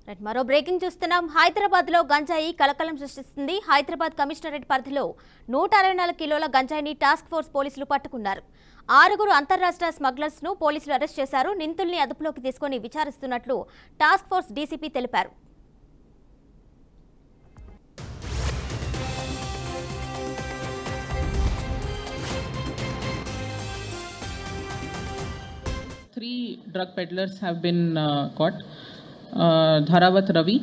మరో బ్రేకింగ్ చూస్తున్నాం. హైదరాబాద్ లో గంజాయి కలకలం సృష్టిస్తుంది. హైదరాబాద్ కమిషనరేట్ పరిధిలో 164 కిలోల గంజాయిని టాస్క్ ఫోర్స్ పోలీసులు పట్టుకున్నారు. 6 అంతర్రాష్ట్ర స్మగ్లర్స్ ను పోలీసులు అరెస్ట్ చేశారు. నిందితుల్ని అదుపులోకి తీసుకుని విచారిస్తున్నట్లు టాస్క్ ఫోర్స్ డీసీపీ తెలిపారు. Three drug peddlers have been caught. Dharavat Ravi,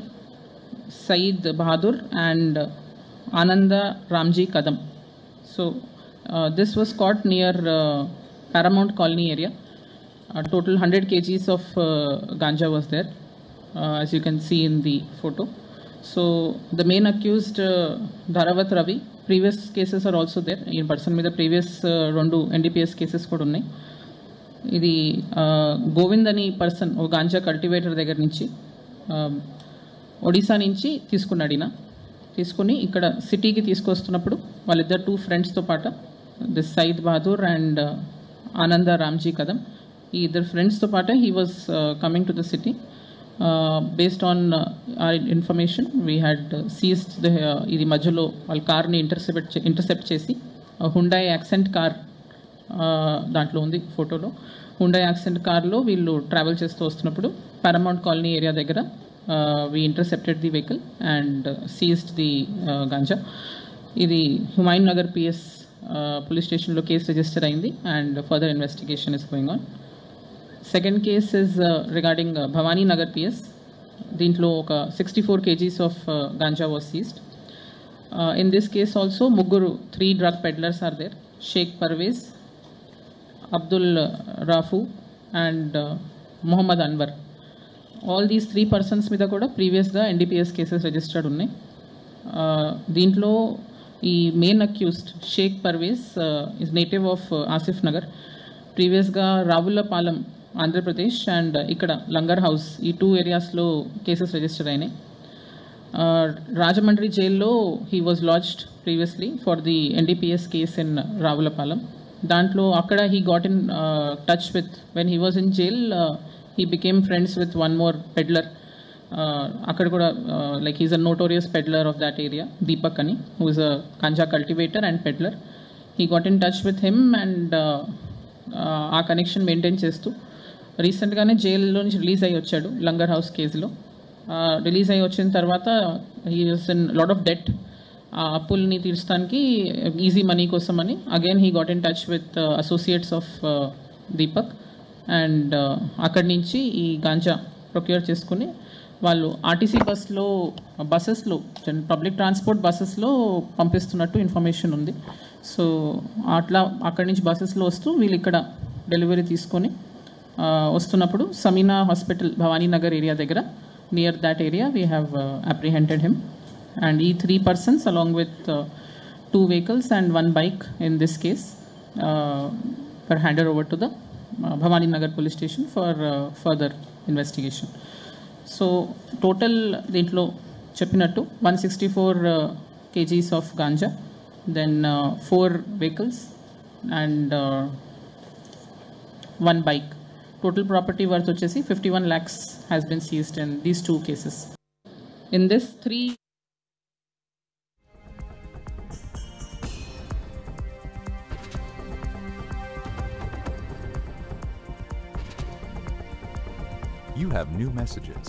Saeed Bahadur and Ananda Ramji Kadam. So this was caught near Paramount Colony area. Total 100 kgs of ganja was there, as you can see in the photo. So the main accused Dharavat Ravi, previous cases are also there. In person with the previous Rondu NDPS cases kuda unnai. ఇది గోవింద్ అని person ఓ ganja cultivator దగ్గర నుంచి ఒడిశా నుంచి తీసుకున్నాడు. ఈయన తీసుకుని ఇక్కడ సిటీకి తీసుకొస్తున్నప్పుడు వాళ్ళిద్దరు 2 ఫ్రెండ్స్తో పాటు దిస్ సయీద్ బహదూర్ అండ్ ఆనంద రామ్జీ కదం, ఈ ఇద్దరు ఫ్రెండ్స్తో పాటు he was coming to the city. Based on information we had seized ఇది మధ్యలో వాళ్ళ కార్ని ఇంటర్సెప్ట్ చేసి హుండాయ్ యాక్సెంట్ కార్ దాంట్లో ఉంది ఫోటోలో. హుండాయ్ యాక్సెంట్ కార్లో వీళ్ళు ట్రావెల్ చేస్తూ వస్తున్నప్పుడు పారామౌంట్ కాలనీ ఏరియా దగ్గర we intercepted the vehicle and seized the ganja. ఇది హుమాయూన్ నగర్ పిఎస్ పోలీస్ స్టేషన్లో కేసు రిజిస్టర్ అయింది and further investigation is going on. Second case is regarding Bhavani Nagar PS. దీంట్లో ఒక 64 kgs of ganja was seized. In this case also ముగ్గురు 3 drug peddlers are there. Sheikh Parvez, Abdul Rafu and Muhammad Anwar. All these 3 persons మీద కూడా ప్రీవియస్గా NDPS cases registered ఉన్నాయి. దీంట్లో ఈ main accused Sheikh Parvez is native of Asif Nagar. ప్రీవియస్గా రావులపాలెం ఆంధ్రప్రదేశ్ అండ్ ఇక్కడ లంగర్ హౌస్ ఈ 2 ఏరియాస్లో కేసెస్ రిజిస్టర్ అయినాయి. రాజమండ్రి జైల్లో he was lodged previously for the NDPS case in Ravulapalem. దాంట్లో అక్కడ he got in touch with when he was in jail he became friends with one more peddler. అక్కడ కూడా like he's a notorious peddler of that area, Deepak అని, who is a ganja cultivator and peddler. He got in touch with him and ఆ connection maintain చేస్తూ రీసెంట్గానే జైల్లో నుంచి release అయ్యి వచ్చాడు లంగర్ హౌస్ కేసులో. రిలీజ్ అయ్యి వచ్చిన తర్వాత he was in lot of debt. ఆ అప్పుల్ని తీర్చడానికి ఈజీ మనీ కోసమని again he got in touch with associates of Deepak and అక్కడి నుంచి ఈ గాంజా ప్రొక్యూర్ చేసుకుని వాళ్ళు ఆర్టీసీ బస్సెస్లో పబ్లిక్ ట్రాన్స్పోర్ట్ బస్సెస్లో పంపిస్తున్నట్టు ఇన్ఫర్మేషన్ ఉంది. సో అట్లా అక్కడి నుంచి బస్సెస్లో వస్తూ వీళ్ళు ఇక్కడ డెలివరీ తీసుకొని వస్తున్నప్పుడు సమీనా హాస్పిటల్ భవానీ నగర్ ఏరియా దగ్గర, near that area we have apprehended him. And these 3 persons along with 2 vehicles and 1 bike in this case were handed over to the Bhavani Nagar police station for further investigation. So total dintlo cheppinattu 164 kgs of ganja, then 4 vehicles and 1 bike. Total property worth vachesi 51 lakhs has been seized in these 2 cases. In this 3 You have new messages.